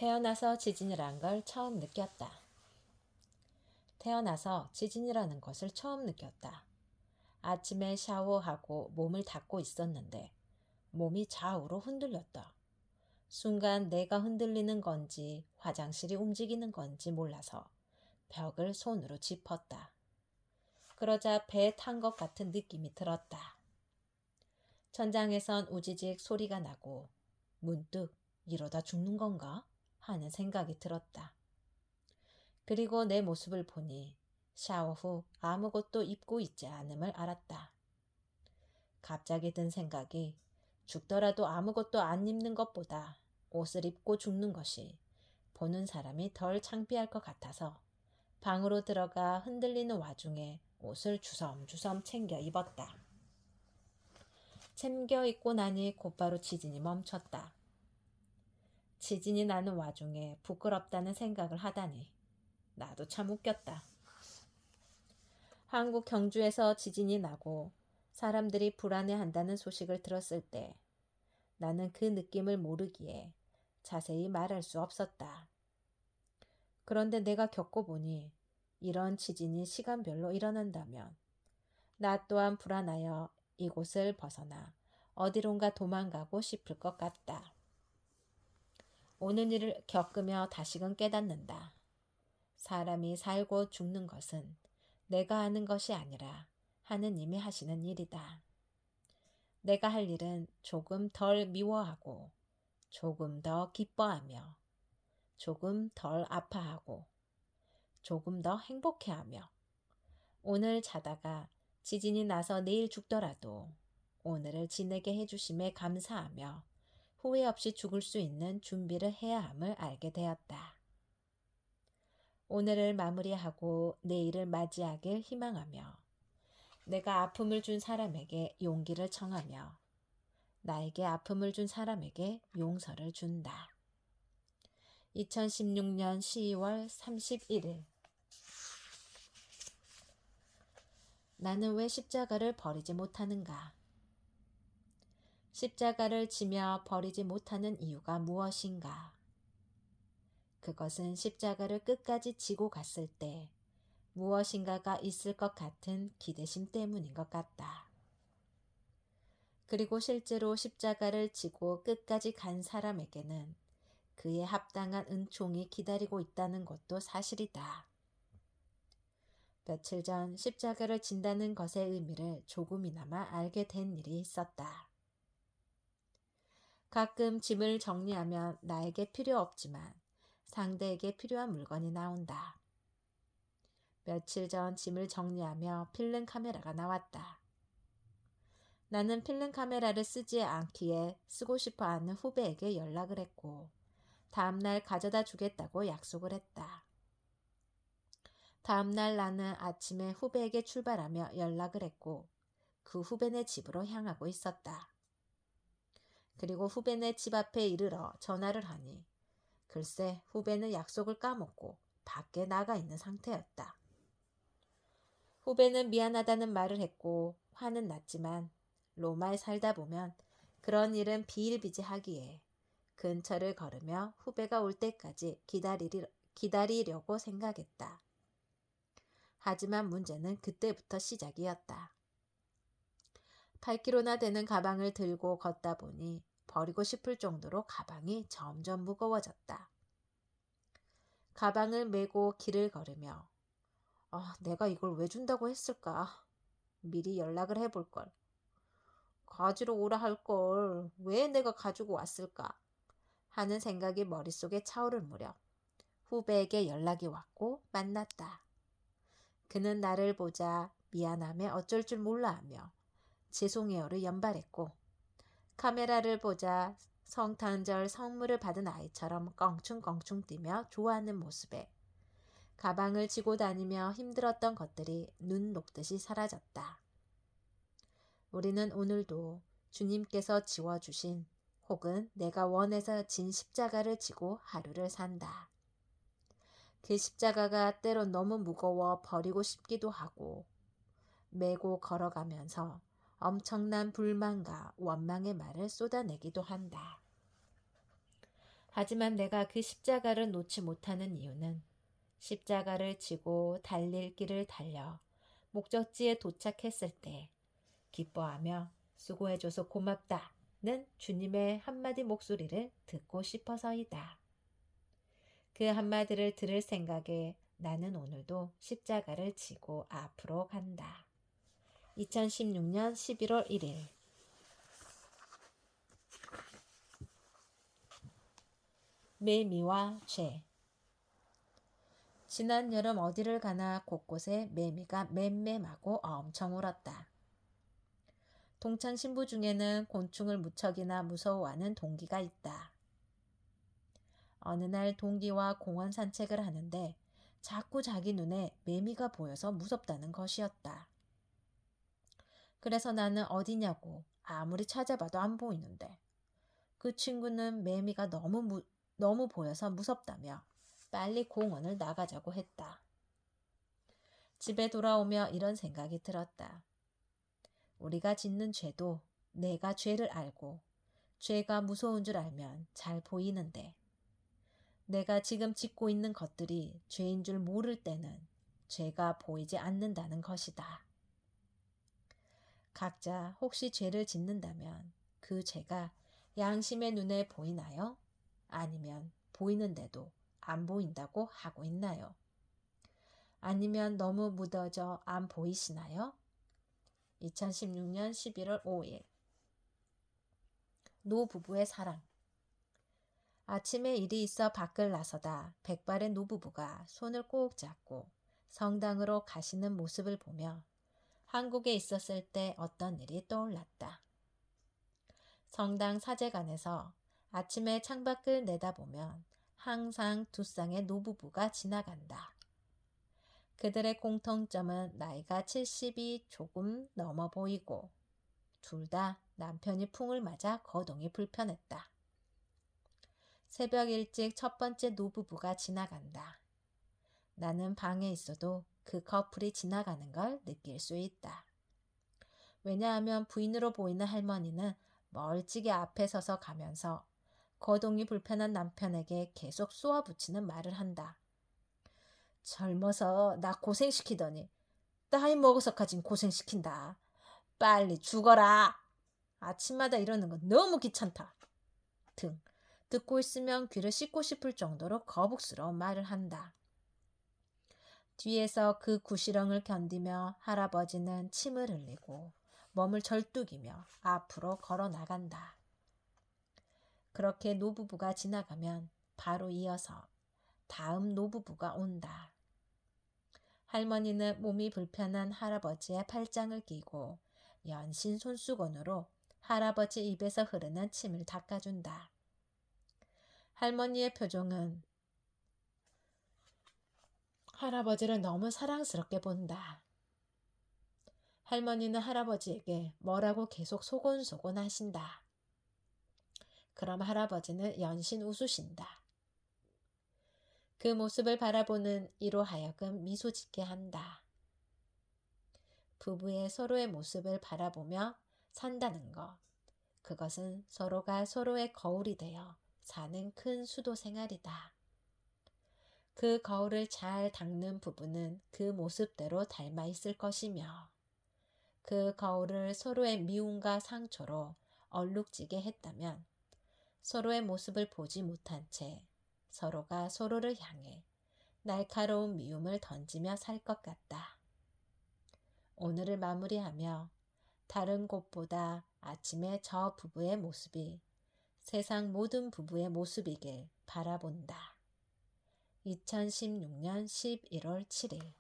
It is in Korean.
태어나서 지진이란 걸 처음 느꼈다. 태어나서 지진이라는 것을 처음 느꼈다. 아침에 샤워하고 몸을 닦고 있었는데 몸이 좌우로 흔들렸다. 순간 내가 흔들리는 건지 화장실이 움직이는 건지 몰라서 벽을 손으로 짚었다. 그러자 배에 탄 것 같은 느낌이 들었다. 천장에선 우지직 소리가 나고 문득 이러다 죽는 건가 하는 생각이 들었다. 그리고 내 모습을 보니 샤워 후 아무것도 입고 있지 않음을 알았다. 갑자기 든 생각이 죽더라도 아무것도 안 입는 것보다 옷을 입고 죽는 것이 보는 사람이 덜 창피할 것 같아서 방으로 들어가 흔들리는 와중에 옷을 주섬주섬 챙겨 입었다. 챙겨 입고 나니 곧바로 지진이 멈췄다. 지진이 나는 와중에 부끄럽다는 생각을 하다니 나도 참 웃겼다. 한국 경주에서 지진이 나고 사람들이 불안해한다는 소식을 들었을 때 나는 그 느낌을 모르기에 자세히 말할 수 없었다. 그런데 내가 겪어보니 이런 지진이 시간별로 일어난다면 나 또한 불안하여 이곳을 벗어나 어디론가 도망가고 싶을 것 같다. 오늘 일을 겪으며 다시금 깨닫는다. 사람이 살고 죽는 것은 내가 하는 것이 아니라 하느님이 하시는 일이다. 내가 할 일은 조금 덜 미워하고 조금 더 기뻐하며 조금 덜 아파하고 조금 더 행복해하며 오늘 자다가 지진이 나서 내일 죽더라도 오늘을 지내게 해주심에 감사하며 후회 없이 죽을 수 있는 준비를 해야 함을 알게 되었다. 오늘을 마무리하고 내일을 맞이하길 희망하며 내가 아픔을 준 사람에게 용기를 청하며 나에게 아픔을 준 사람에게 용서를 준다. 2016년 12월 31일 나는 왜 십자가를 버리지 못하는가? 십자가를 지며 버리지 못하는 이유가 무엇인가? 그것은 십자가를 끝까지 지고 갔을 때 무엇인가가 있을 것 같은 기대심 때문인 것 같다. 그리고 실제로 십자가를 지고 끝까지 간 사람에게는 그에 합당한 은총이 기다리고 있다는 것도 사실이다. 며칠 전 십자가를 진다는 것의 의미를 조금이나마 알게 된 일이 있었다. 가끔 짐을 정리하면 나에게 필요 없지만 상대에게 필요한 물건이 나온다. 며칠 전 짐을 정리하며 필름 카메라가 나왔다. 나는 필름 카메라를 쓰지 않기에 쓰고 싶어 하는 후배에게 연락을 했고 다음날 가져다 주겠다고 약속을 했다. 다음날 나는 아침에 후배에게 출발하며 연락을 했고 그 후배네 집으로 향하고 있었다. 그리고 후배네 집 앞에 이르러 전화를 하니 글쎄 후배는 약속을 까먹고 밖에 나가 있는 상태였다. 후배는 미안하다는 말을 했고 화는 났지만 로마에 살다 보면 그런 일은 비일비재하기에 근처를 걸으며 후배가 올 때까지 기다리려고 생각했다. 하지만 문제는 그때부터 시작이었다. 8kg나 되는 가방을 들고 걷다 보니 버리고 싶을 정도로 가방이 점점 무거워졌다. 가방을 메고 길을 걸으며 내가 이걸 왜 준다고 했을까? 미리 연락을 해볼걸. 가지러 오라 할걸. 왜 내가 가지고 왔을까? 하는 생각이 머릿속에 차오를 무렵 후배에게 연락이 왔고 만났다. 그는 나를 보자 미안함에 어쩔 줄 몰라 하며 죄송해요를 연발했고 카메라를 보자 성탄절 선물을 받은 아이처럼 껑충껑충 뛰며 좋아하는 모습에 가방을 지고 다니며 힘들었던 것들이 눈 녹듯이 사라졌다. 우리는 오늘도 주님께서 지워주신 혹은 내가 원해서 진 십자가를 지고 하루를 산다. 그 십자가가 때론 너무 무거워 버리고 싶기도 하고 메고 걸어가면서 엄청난 불만과 원망의 말을 쏟아내기도 한다. 하지만 내가 그 십자가를 놓지 못하는 이유는 십자가를 지고 달릴 길을 달려 목적지에 도착했을 때 기뻐하며 수고해줘서 고맙다는 주님의 한마디 목소리를 듣고 싶어서이다. 그 한마디를 들을 생각에 나는 오늘도 십자가를 지고 앞으로 간다. 2016년 11월 1일. 매미와 죄. 지난 여름 어디를 가나 곳곳에 매미가 맴맴하고 엄청 울었다. 동창 신부 중에는 곤충을 무척이나 무서워하는 동기가 있다. 어느 날 동기와 공원 산책을 하는데 자꾸 자기 눈에 매미가 보여서 무섭다는 것이었다. 그래서 나는 어디냐고 아무리 찾아봐도 안 보이는데 그 친구는 매미가 너무 보여서 무섭다며 빨리 공원을 나가자고 했다. 집에 돌아오며 이런 생각이 들었다. 우리가 짓는 죄도 내가 죄를 알고 죄가 무서운 줄 알면 잘 보이는데 내가 지금 짓고 있는 것들이 죄인 줄 모를 때는 죄가 보이지 않는다는 것이다. 각자 혹시 죄를 짓는다면 그 죄가 양심의 눈에 보이나요? 아니면 보이는데도 안 보인다고 하고 있나요? 아니면 너무 묻어져 안 보이시나요? 2016년 11월 5일. 노부부의 사랑. 아침에 일이 있어 밖을 나서다 백발의 노부부가 손을 꼭 잡고 성당으로 가시는 모습을 보며 한국에 있었을 때 어떤 일이 떠올랐다. 성당 사제관에서 아침에 창밖을 내다보면 항상 두 쌍의 노부부가 지나간다. 그들의 공통점은 나이가 70이 조금 넘어 보이고 둘 다 남편이 풍을 맞아 거동이 불편했다. 새벽 일찍 첫 번째 노부부가 지나간다. 나는 방에 있어도 그 커플이 지나가는 걸 느낄 수 있다. 왜냐하면 부인으로 보이는 할머니는 멀찍이 앞에 서서 가면서 거동이 불편한 남편에게 계속 쏘아붙이는 말을 한다. 젊어서 나 고생시키더니 나이 먹어서까진 고생시킨다. 빨리 죽어라. 아침마다 이러는 건 너무 귀찮다. 등 듣고 있으면 귀를 씻고 싶을 정도로 거북스러운 말을 한다. 뒤에서 그 구시렁을 견디며 할아버지는 침을 흘리고 몸을 절뚝이며 앞으로 걸어 나간다. 그렇게 노부부가 지나가면 바로 이어서 다음 노부부가 온다. 할머니는 몸이 불편한 할아버지의 팔짱을 끼고 연신 손수건으로 할아버지 입에서 흐르는 침을 닦아준다. 할머니의 표정은 할아버지를 너무 사랑스럽게 본다. 할머니는 할아버지에게 뭐라고 계속 소곤소곤 하신다. 그럼 할아버지는 연신 웃으신다. 그 모습을 바라보는 이로 하여금 미소 짓게 한다. 부부의 서로의 모습을 바라보며 산다는 것. 그것은 서로가 서로의 거울이 되어 사는 큰 수도 생활이다. 그 거울을 잘 닦는 부부는 그 모습대로 닮아 있을 것이며 그 거울을 서로의 미움과 상처로 얼룩지게 했다면 서로의 모습을 보지 못한 채 서로가 서로를 향해 날카로운 미움을 던지며 살 것 같다. 오늘을 마무리하며 다른 곳보다 아침에 저 부부의 모습이 세상 모든 부부의 모습이길 바라본다. 2016년 11월 7일